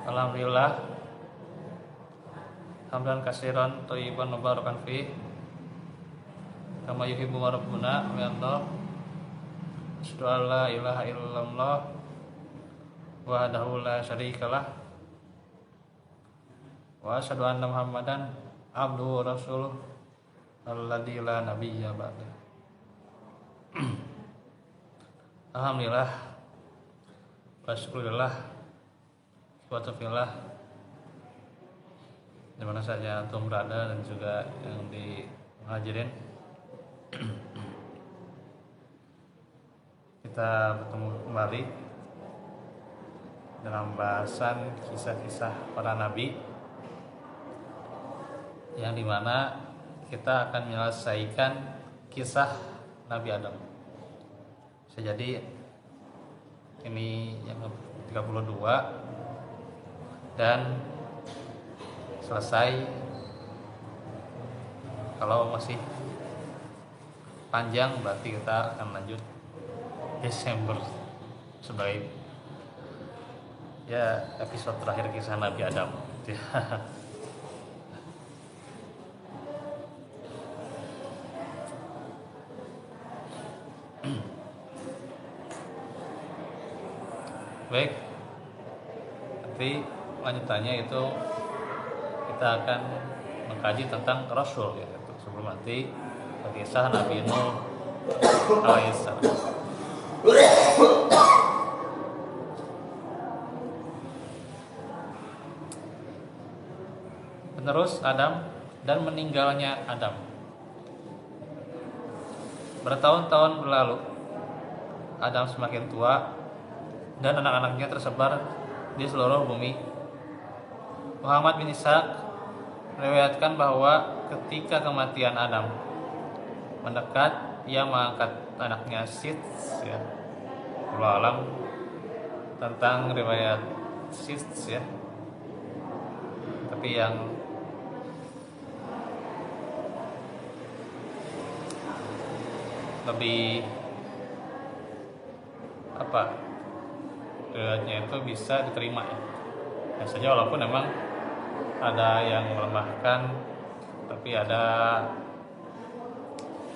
Alhamdulillah, hamdan katsiran thayyiban mubarakan fi kama yuhibbu rabbuna wa yarda. Asyhadu an la ilaha illallah wahdahu la syarikalah wa asyhadu anna Muhammadan abduhu wa rasuluh alladzi la nabiyya ba'da. Alhamdulillah wa syukurillah wa taufiqillah di mana saja antum berada dan juga yang dihadirin. Kita bertemu kembali dalam bahasan kisah-kisah para nabi, yang dimana kita akan menyelesaikan kisah Nabi Adam. Bisa jadi ini yang ke-32 dan selesai. Kalau masih panjang berarti kita akan lanjut Desember sebagai ya episode terakhir kisah Nabi Adam. Baik, nanti lanjutannya itu kita akan mengkaji tentang Rasul ya. Sebelum nanti kisah Nabi Nuh alaihissalam. Penerus Adam dan meninggalnya Adam. Bertahun-tahun berlalu, Adam semakin tua dan anak-anaknya tersebar di seluruh bumi. Muhammad bin Ishaq meriwayatkan bahwa ketika kematian Adam mendekat, ia mengangkat anaknya Sith ya. Wallahu alam tentang riwayat Sith ya. Tapi yang lebih riwayatnya itu bisa diterima ya. Biasanya walaupun memang ada yang melemahkan, tapi ada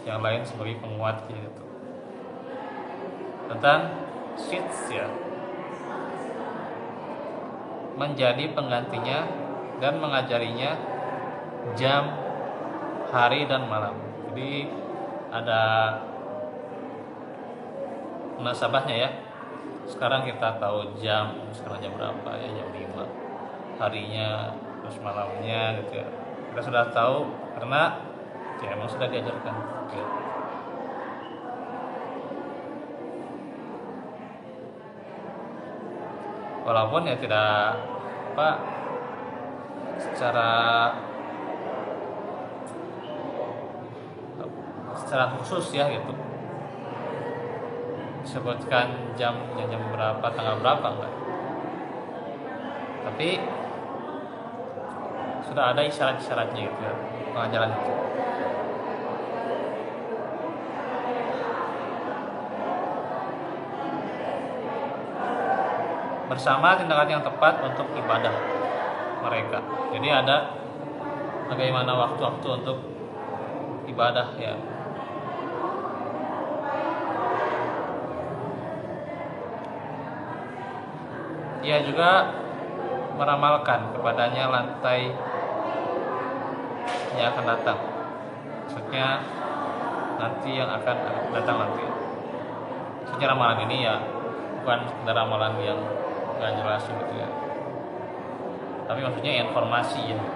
yang lain sebagai penguat gitu. Tentang Sith ya, menjadi penggantinya dan mengajarinya jam, hari dan malam. Jadi ada munasabahnya ya. Sekarang kita tahu jam, sekarang jam berapa ya, jam 5 harinya, terus malamnya gitu ya. Kita sudah tahu karena ya emang sudah diajarkan gitu ya. Walaupun ya tidak secara khusus ya gitu disebutkan jam berapa, tanggal berapa enggak, tapi sudah ada isyarat-isyaratnya gitu ya, pengajaran itu. Bersama tindakan yang tepat untuk ibadah mereka. Jadi ada bagaimana waktu-waktu untuk ibadah ya. Ia juga meramalkan kepadanya lantai yang akan datang. Maksudnya nanti yang akan datang nanti. Secara ramalan ini ya bukan sekedar ramalan yang gak jelas gitu ya, tapi maksudnya informasi ya gitu.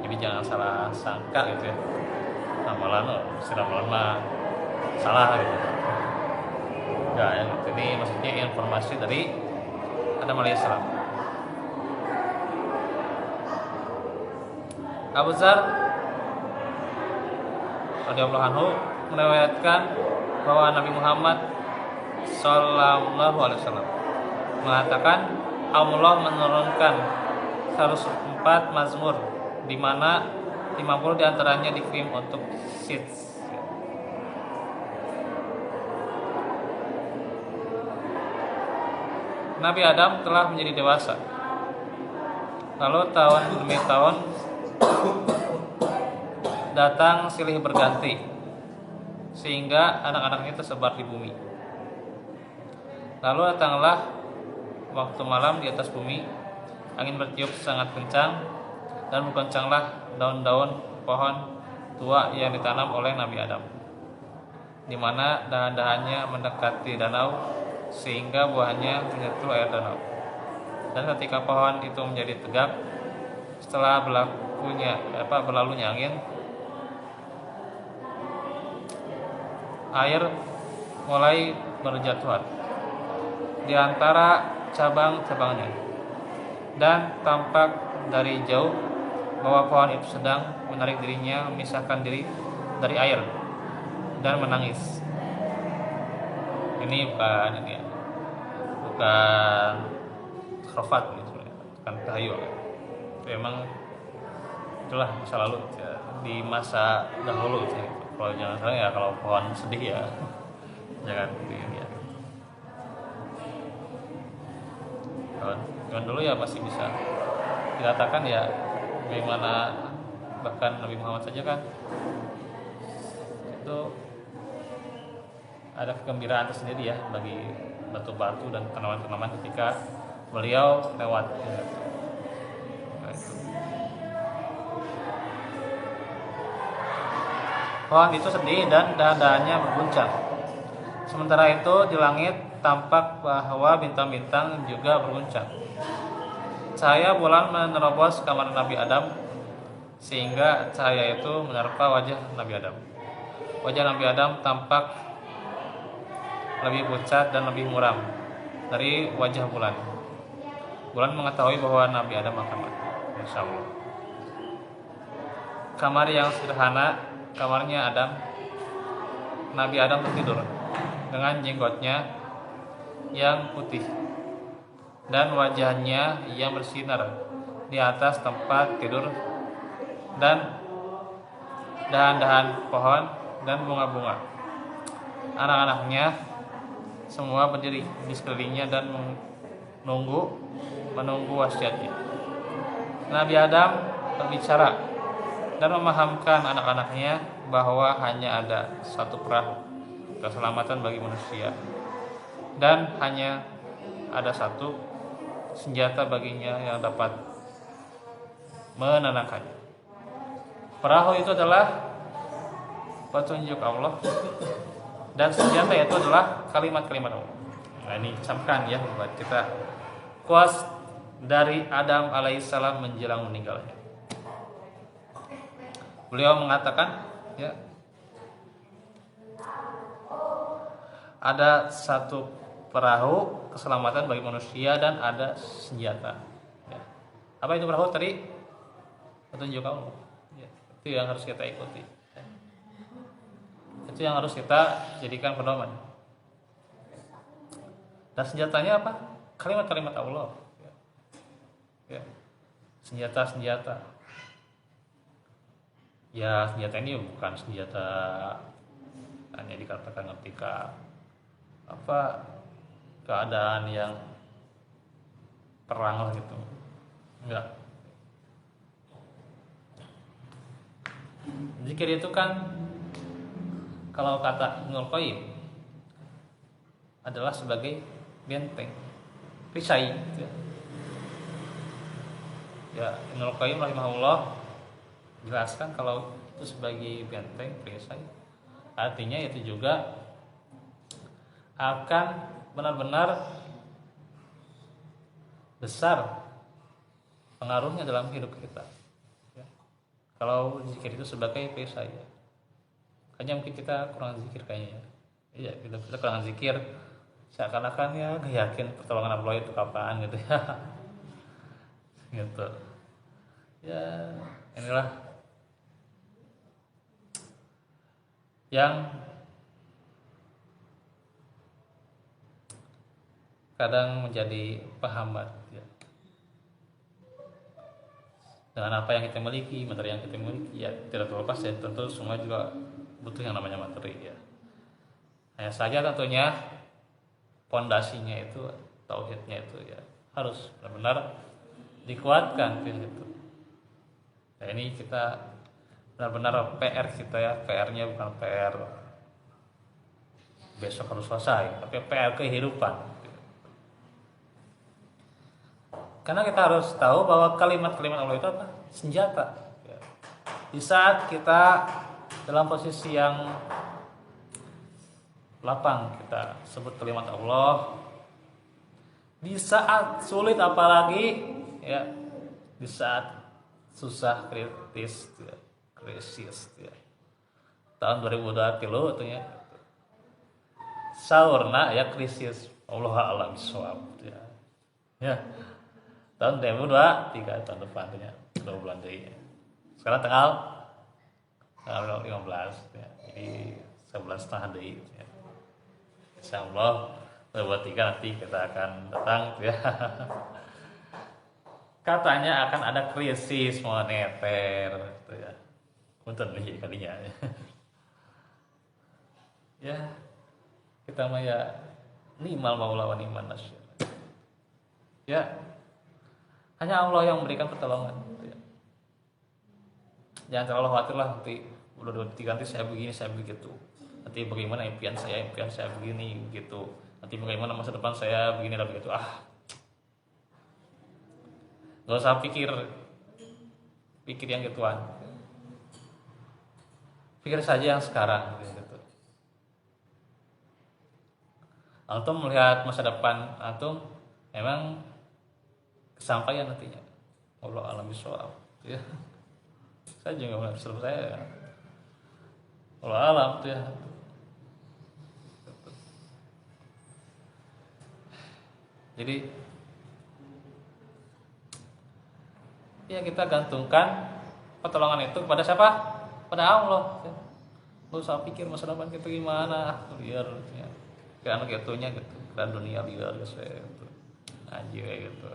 Jadi jangan salah sangka gitu ya, ramalan mah salah gitu. Enggak ya gitu. Ini maksudnya informasi dari Adam alaihissalam. Abu Dzar radhiyallahu anhu meriwayatkan bahwa Nabi Muhammad sallallahu alaihi wasallam mengatakan Allah menurunkan 104 mazmur, di mana 50 diantaranya dikirim untuk Sith. Nabi Adam telah menjadi dewasa Lalu tahun demi tahun datang silih berganti, sehingga anak-anaknya tersebar di bumi. Lalu datanglah waktu malam di atas bumi, angin bertiup sangat kencang dan menggoncanglah daun-daun pohon tua yang ditanam oleh Nabi Adam, di mana dahan-dahannya mendekati danau sehingga buahnya menyentuh air danau. Dan ketika pohon itu menjadi tegak setelah berlalunya angin, air mulai berjatuhan di antara cabang-cabangnya, dan tampak dari jauh bahwa pohon itu sedang menarik dirinya, memisahkan diri dari air dan menangis. Ini bukan khurafat gitu, bukan tahayul. Itu emang itulah masa lalu ya, di masa dahulu gitu. Kalau jangan salah ya, kalau pohon sedih ya jangan ya. Zaman dulu ya masih bisa dikatakan ya, bagaimana bahkan Nabi Muhammad saja kan itu ada kegembiraan tersendiri ya bagi batu-batu dan tanaman-tanaman ketika beliau lewat ya. Nah, itu. Pohon itu sedih dan dahan-dahannya berguncang. Sementara itu di langit tampak bahwa bintang-bintang juga berguncang. Cahaya bulan menerobos kamar Nabi Adam sehingga cahaya itu menerpa wajah Nabi Adam. Wajah Nabi Adam tampak lebih pucat dan lebih muram dari wajah bulan. Bulan mengetahui bahwa Nabi Adam akan mati. Insya Allah. Kamar yang sederhana, kamarnya Adam. Nabi Adam tertidur dengan jenggotnya yang putih dan wajahnya yang bersinar di atas tempat tidur, dan dahan-dahan pohon dan bunga-bunga. Anak-anaknya semua berdiri di sekelilingnya dan menunggu wasiatnya. Nabi Adam berbicara dan memahamkan anak-anaknya bahwa hanya ada satu perahu keselamatan bagi manusia, dan hanya ada satu senjata baginya yang dapat menenangkannya. Perahu itu adalah petunjuk Allah, dan senjata itu adalah kalimat-kalimat Allah. Nah, ini camkan ya buat kita kuas dari Adam alaihissalam menjelang meninggalnya. Beliau mengatakan ya, ada satu perahu keselamatan bagi manusia dan ada senjata ya. Apa itu perahu tadi? Petunjuk Allah ya. Itu yang harus kita ikuti ya. Itu yang harus kita jadikan pedoman. Dan senjatanya apa? Kalimat-kalimat Allah ya. Ya. Senjata-senjata ya, senjata ini bukan senjata hanya dikatakan ketika apa keadaan yang perang lah gitu, enggak. Zikir itu kan kalau kata Ibnul Qayyim adalah sebagai benteng, perisai ya. Ya, Ibnul Qayyim rahimahullah jelaskan kalau itu sebagai benteng, perisai, artinya itu juga akan benar-benar besar pengaruhnya dalam hidup kita ya. Kalau zikir itu sebagai perisai ya. Hanya mungkin kita kurang zikir kayaknya ya. Iya, kita kurang zikir, seakan-akan ya yakin pertolongan Allah itu kapan gitu ya. Gitu ya. Inilah yang kadang menjadi penghambat ya. Dengan apa yang kita miliki, materi yang kita miliki ya, tidak terlepas ya, tentu semua juga butuh yang namanya materi ya. Hanya saja tentunya pondasinya itu, tauhidnya itu ya harus benar-benar dikuatkan gitu. Nah, ini kita benar-benar PR kita ya, PR-nya bukan PR besok harus selesai, tapi PR kehidupan. Karena kita harus tahu bahwa kalimat-kalimat Allah itu apa? Senjata. Di saat kita dalam posisi yang lapang, kita sebut kalimat Allah. Di saat sulit apalagi ya, di saat susah kritis ya. Tahun 2020 katanya saurna ya krisis Allah alam bisawab ya. Ya. Tahun 2023 tahun depan ya, 2 bulan deui. Sekarang tanggal 15 ya. Jadi sebulan setengah deui ya. Insyaallah 2023 nanti kita akan datang ya. Katanya akan ada krisis moneter gitu ya. Punten nih kalinya. Ya. Kita mah ya ni'mal maula wa ni'man nasyir. Ya. Hanya Allah yang memberikan pertolongan gitu ya. Jangan terlalu khawatir lah nanti udah 23 nanti saya begini, saya begitu. Nanti bagaimana impian saya begini gitu. Nanti bagaimana masa depan saya begini dan begitu. Gak usah pikir yang gituan. Pikir saja yang sekarang gitu. Antum melihat masa depan antum memang kesampaian nantinya. Allah alam bisawab ya. Saya juga melihat sebelum saya ya. Allah alam tuh ya. Jadi ya kita gantungkan pertolongan itu kepada siapa? Pada Allah. Lu usah pikir masa depan kita gimana, liar ya. Karena gitunya gitu, dan dunia liar gitu. Anjir gitu.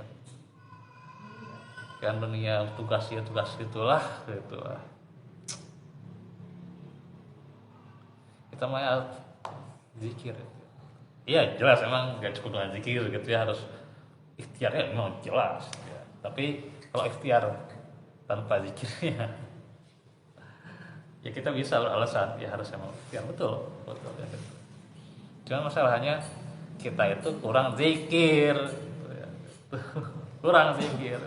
Kan dunia tugas itulah gitu. Kita mah zikir. Iya jelas emang gak cukup dengan zikir gitu ya, harus ikhtiarnya memang jelas ya. Tapi kalau ikhtiar tanpa zikirnya ya kita bisa beralasan ya harus emang ikhtiar betul ya gitu. Cuma masalahnya kita itu kurang zikir gitu ya. Kurang zikir.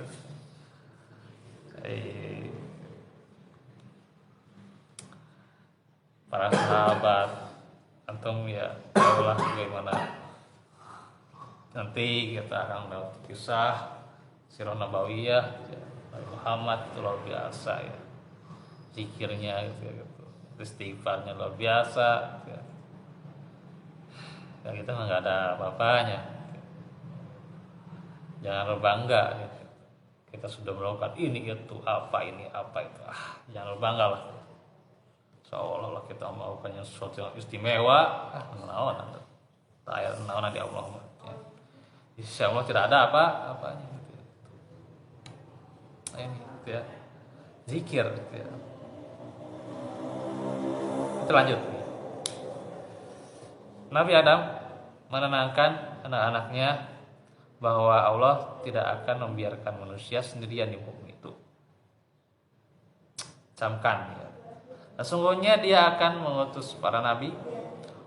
Para sahabat antum ya tahulah bagaimana nanti kita akan melihat kisah Sirah Nabawiyah ya. Nabi Muhammad itu luar biasa ya, zikirnya gitu, istighfarnya luar biasa ya. Ya kita nggak ada apa-apanya, jangan berbangga gitu. Kita sudah melakukan ini itu apa itu jangan berbangga lah seolah-olah kita melakukan sesuatu yang istimewa menawan di Allah ya. Insya Allah tidak ada apa-apanya gitu ya. Nah, ini gitu ya, zikir gitu ya. Kita lanjut. Nabi Adam menenangkan anak-anaknya bahwa Allah tidak akan membiarkan manusia sendirian di bumi itu. Camkan ya. Sesungguhnya dia akan mengutus para nabi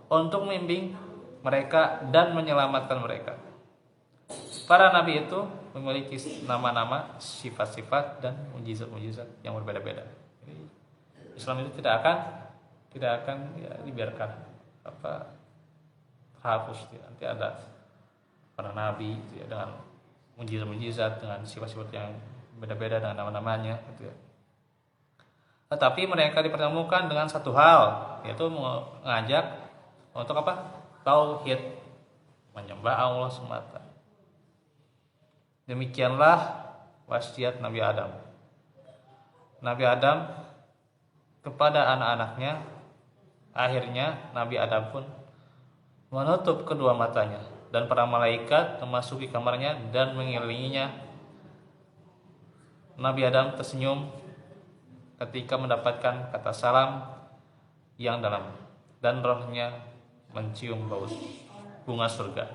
untuk membimbing mereka dan menyelamatkan mereka. Para nabi itu memiliki nama-nama, sifat-sifat dan mujizat-mujizat yang berbeda-beda. Jadi, Islam itu tidak akan ya, dibiarkan terhapus. Nanti ada para nabi gitu ya, dengan mujizat-mujizat, dengan sifat-sifat yang beda-beda dengan nama-namanya gitu ya. Tetapi mereka dipertemukan dengan satu hal, yaitu mengajak untuk apa? Tauhid, menyembah Allah semata. Demikianlah wasiat Nabi Adam. Nabi Adam kepada anak-anaknya. Akhirnya Nabi Adam pun menutup kedua matanya, dan para malaikat memasuki kamarnya dan mengelilinginya. Nabi Adam tersenyum ketika mendapatkan kata salam yang dalam, dan rohnya mencium bau bunga surga.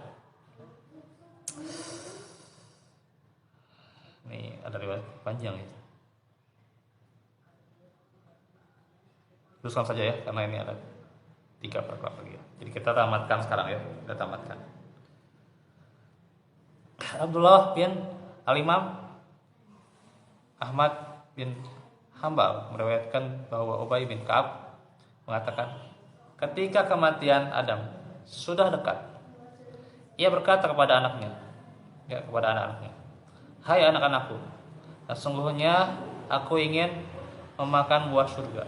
Nih ada riwayat panjang ya. Teruskan saja ya, karena ini ada 3 paragraf lagi ya. Jadi kita tamatkan sekarang ya, kita tamatkan. Abdullah bin Al-Imam Ahmad bin Hambal meriwayatkan bahwa Ubay bin Ka'ab mengatakan, ketika kematian Adam sudah dekat, ia berkata kepada anaknya, kepada anak-anaknya, hai anak-anakku, sesungguhnya aku ingin memakan buah surga.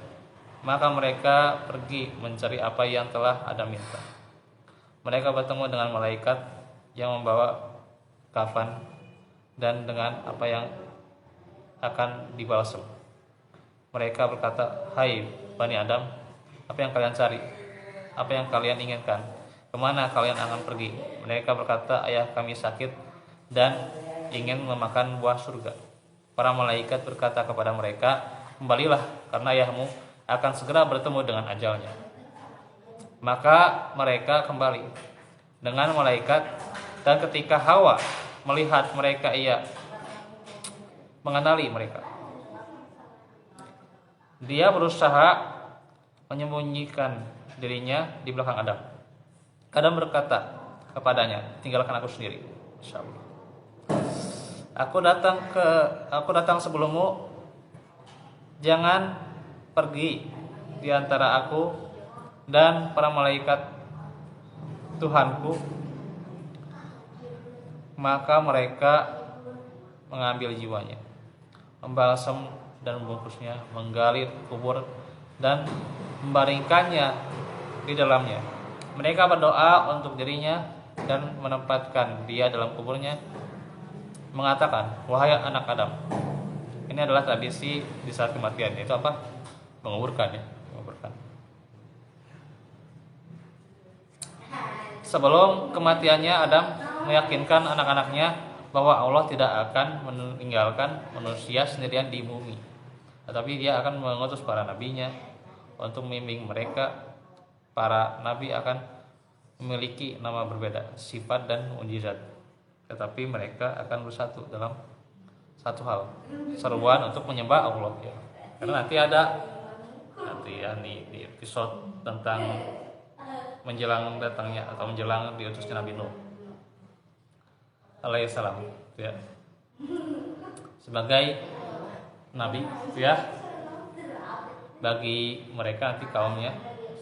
Maka mereka pergi mencari apa yang telah Adam minta. Mereka bertemu dengan malaikat yang membawa kafan dan dengan apa yang akan dibalsam. Mereka berkata, hai Bani Adam, apa yang kalian cari? Apa yang kalian inginkan? Kemana kalian akan pergi? Mereka berkata, ayah kami sakit dan ingin memakan buah surga. Para malaikat berkata kepada mereka, kembalilah, karena ayahmu akan segera bertemu dengan ajalnya. Maka mereka kembali dengan malaikat, dan ketika Hawa melihat mereka, ia mengenali mereka. Dia berusaha menyembunyikan dirinya di belakang Adam. Adam berkata kepadanya, tinggalkan aku sendiri. Insyaallah. Aku datang sebelummu. Jangan pergi di antara aku dan para malaikat Tuhanku. Maka mereka mengambil jiwanya, membalsam dan membungkusnya, menggali kubur dan membaringkannya di dalamnya. Mereka berdoa untuk dirinya dan menempatkan dia dalam kuburnya, mengatakan, wahai anak Adam. Ini adalah tradisi di saat kematian, itu apa? Menguburkan ya, menguburkan. Sebelum kematiannya, Adam meyakinkan anak-anaknya bahwa Allah tidak akan meninggalkan manusia sendirian di bumi, tetapi dia akan mengutus para nabinya untuk membimbing mereka. Para nabi akan memiliki nama berbeda, sifat dan mukjizat, tetapi mereka akan bersatu dalam satu hal, seruan untuk menyembah Allah ya. Karena nanti ya di episode tentang menjelang datangnya atau menjelang diutusnya Nabi Nuh alaihissalam ya, sebagai nabi ya bagi mereka nanti kaumnya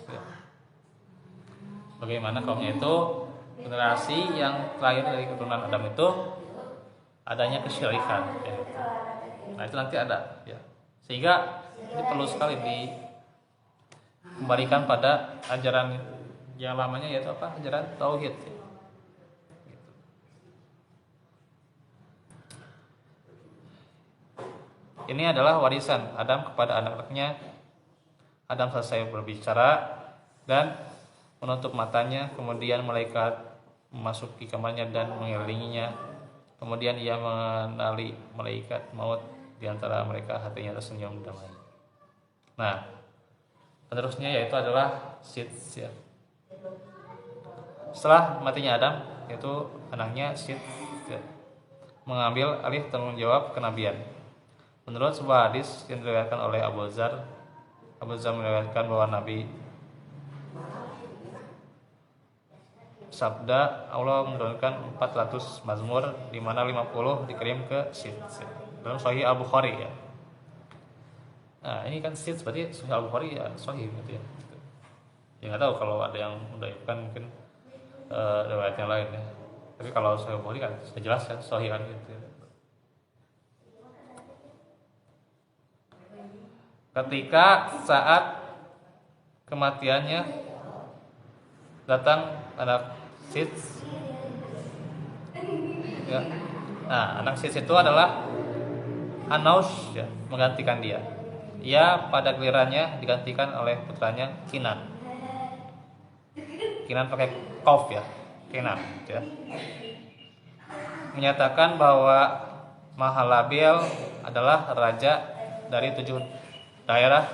ya. Bagaimana kaumnya itu generasi yang terakhir dari keturunan Adam itu adanya kesyirikan ya. Nah itu nanti ada ya, sehingga ini perlu sekali dikembalikan pada ajaran yang lamanya, yaitu apa? Ajaran tauhid ya. Ini adalah warisan Adam kepada anak-anaknya. Adam selesai berbicara dan menutup matanya, kemudian malaikat memasuki kamarnya dan mengelilinginya. Kemudian ia mengenali malaikat maut, di antara mereka hatinya tersenyum damai. Nah, penerusnya yaitu adalah Sith ya. Setelah matinya Adam, yaitu anaknya Sith ya, mengambil alih tanggung jawab kenabian. Menurut sebuah hadis yang diriwayatkan oleh Abu Dzar meriwayatkan bahwa Nabi sabda, Allah menurunkan 400 mazmur, di mana 50 dikirim ke Sith dalam Sahih Al-Bukhari ya. Nah ini kan Sith berarti Sahih Al-Bukhari ya, Sahih gitu ya. Ya nggak tahu kalau ada yang mendaifkan mungkin riwayat yang lain ya. Tapi kalau Sahih Al-Bukhari kan sudah jelas kan Sahih kan gitu ya. Ketika saat kematiannya datang anak Sith ya. Nah anak Sith itu adalah Anaus ya, menggantikan dia. Ia pada gilirannya digantikan oleh putranya Kinan. Kinan pakai Qaf ya, Kinan ya. Menyatakan bahwa Mahalabiel adalah raja dari 7 daerah,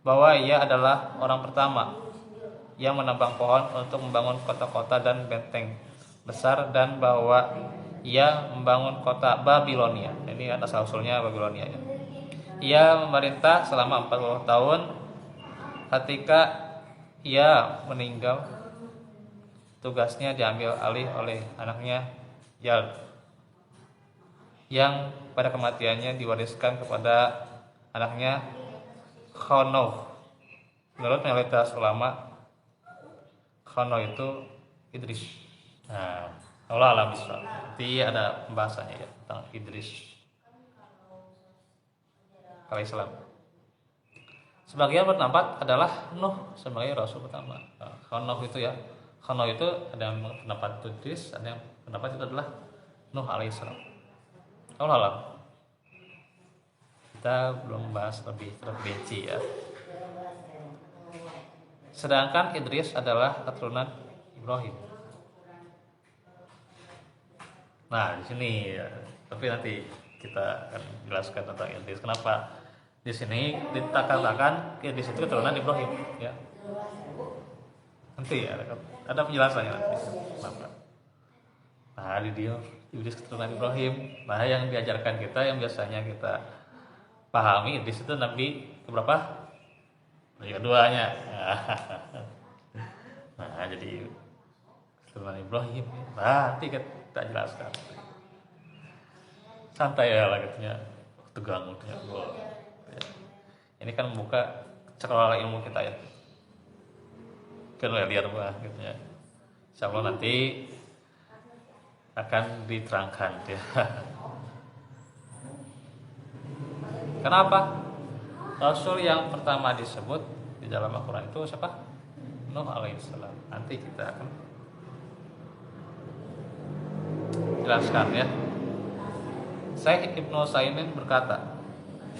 bahwa ia adalah orang pertama yang menebang pohon untuk membangun kota-kota dan benteng besar, dan bahwa ia membangun kota Babilonia. Ini asal usulnya Babilonia ya. Ia memerintah selama 40 tahun. Ketika ia meninggal, tugasnya diambil alih oleh anaknya Yald, yang pada kematiannya diwariskan kepada anaknya Khonoh. Menurut mayoritas ulama, Khonoh itu Idris. Nah, Allah alam bisawab. Nanti ada pembahasannya ya tentang Idris alaihissalam. Sebagian berpendapat adalah Nuh sebagai rasul pertama. Khonoh itu ya, Khonoh itu ada yang pendapat Idris, ada yang pendapat itu adalah Nuh alaihissalam. Allah alam. Kita belum bahas lebih terperinci ya. Sedangkan Idris adalah keturunan Ibrahim. Nah, di sini ya, tapi nanti kita akan jelaskan tentang Idris. Kenapa di sini dikatakan Idris itu keturunan Ibrahim ya. Nanti ya, ada penjelasannya nanti. Kenapa? Nah, di dia Idris keturunan Ibrahim. Nah, yang diajarkan kita, yang biasanya kita pahami, Idris itu nabi keberapa? Nabi keduanya. Nah, jadi keturunan Ibrahim. Nanti kita jelaskan. Santai ya lah katanya. Tegang katanya. Ini kan membuka cakrawala ilmu kita ya. Kan liar banget gitu ya. Insyaallah nanti akan diterangkan ya. Kenapa? Rasul yang pertama disebut di dalam Al-Quran itu siapa? Nuh alaihissalam. Nanti kita akan jelaskan ya. Syekh Ibnu Utsaimin berkata,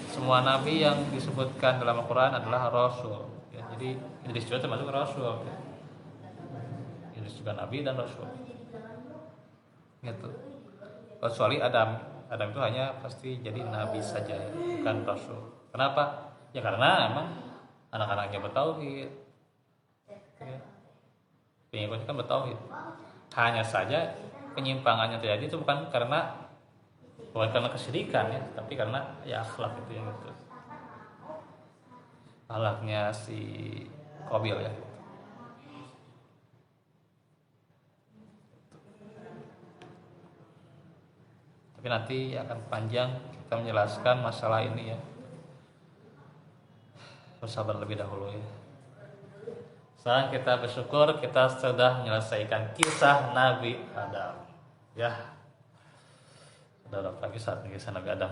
semua nabi yang disebutkan dalam Al-Quran adalah rasul ya. Jadi Idris juga termasuk rasul ya. Idris juga nabi dan rasul gitu. Kecuali Adam itu hanya pasti jadi nabi saja ya, bukan rasul. Kenapa? Ya karena emang anak-anaknya bertauhid ya. Pengikutnya kan bertauhid. Hanya saja penyimpangannya terjadi itu bukan karena kesyirikan ya, tapi karena ya akhlak itu yang gitu. Akhlaknya si Qabil ya. Tapi nanti akan panjang kita menjelaskan masalah ini ya. Bersabar lebih dahulu ya. Sekarang kita bersyukur kita sudah menyelesaikan kisah Nabi Adam ya. Ada berapa kisah Nabi Adam?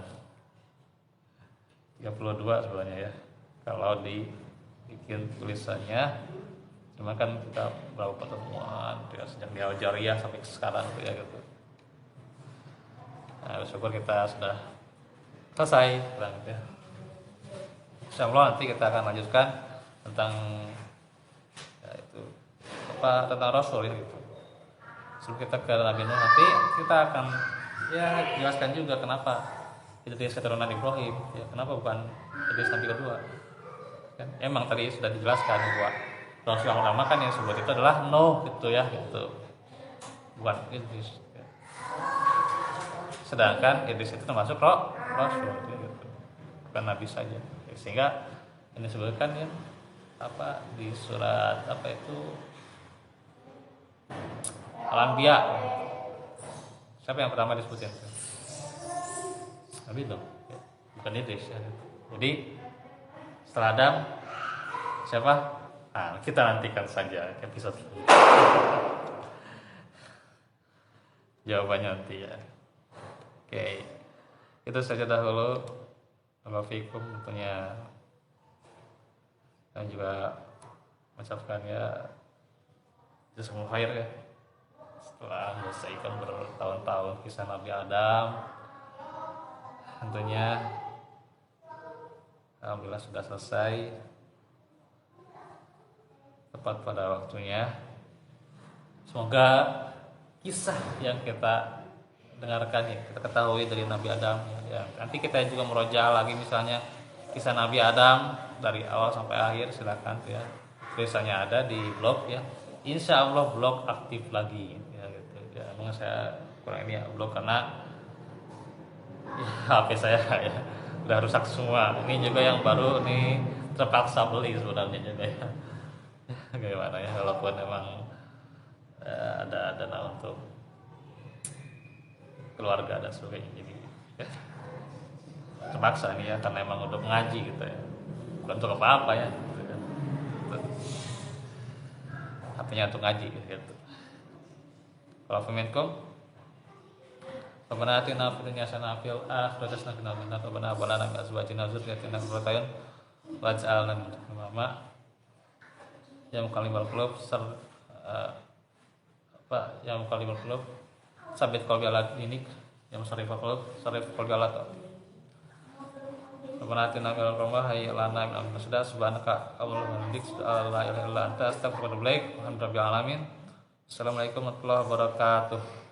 32 sebenarnya ya. Kalau dibikin tulisannya, cuma kan kita berapa pertemuan ya, sejak di Al-Jariyah sampai sekarang tuh ya gitu. Nah, bersyukur kita sudah selesai ya. Insyaallah nanti kita akan lanjutkan tentang ya itu apa tentang Rasul ya gitu. Sebelum kita ke Nabi Nuh nanti kita akan ya jelaskan juga kenapa Idris keturunan Ibrahim ya, kenapa bukan Idris nabi kedua kan. Emang tadi sudah dijelaskan bahwa Rasul yang pertama kan yang sebut itu adalah Nuh gitu ya gitu, bukan Idris ya. Sedangkan Idris itu termasuk Rasul ya, gitu. Bukan nabi saja ya, sehingga ini disebutkan ya apa di surat apa itu Al-Anbiya. Siapa yang pertama disebutin? Nabi Nuh, bukan Idris ya. Jadi setelah Adam siapa? Nah, kita nantikan saja episode jawabannya nanti ya. Oke, itu saja dahulu. Assalamualaikum tentunya, dan juga mengucapkan ya jazakumullah khair ya. Setelah menyelesaikan bertahun-tahun kisah Nabi Adam, tentunya alhamdulillah sudah selesai tepat pada waktunya. Semoga kisah yang kita dengarkan ya, kita ketahui dari Nabi Adam ya. Nanti kita juga meroja lagi misalnya kisah Nabi Adam dari awal sampai akhir, silakan ya. Tulisannya ada di blog ya. Insya Allah blog aktif lagi ya gitu ya. Memang saya kurang ini ya blok karena ya, HP saya ya udah rusak semua. Ini juga yang baru nih terpaksa beli sebenarnya juga ya. Gimana ya walaupun emang ada dana untuk keluarga dan sebagainya, jadi ya, terpaksa nih ya karena emang udah mengaji gitu ya, bukan untuk apa-apa ya gitu kan. HP-nya untuk ngaji gitu. Kalau peminkum Rabbana atina fid dunya hasanah wa fil akhirati hasanah wa qina adzabannar. Rabbana hab lana min azwajina wa dzurriyyatina qurrata a'yun waj'alna lil muttaqina imama. Ya muqallibal qulub ya muqallibal qulub sabit qalbi ala dinik, ya musarrifal qulub sarrif qalbi ala ta'atik. Rabbana atina fil qurba hayya lana min amrina rashada. Subhanaka Allahumma wa bihamdika la ilaha illa anta astaghfiruka wa atubu ilaik. Alhamdulillahi rabbil alamin. Assalamualaikum warahmatullahi wabarakatuh.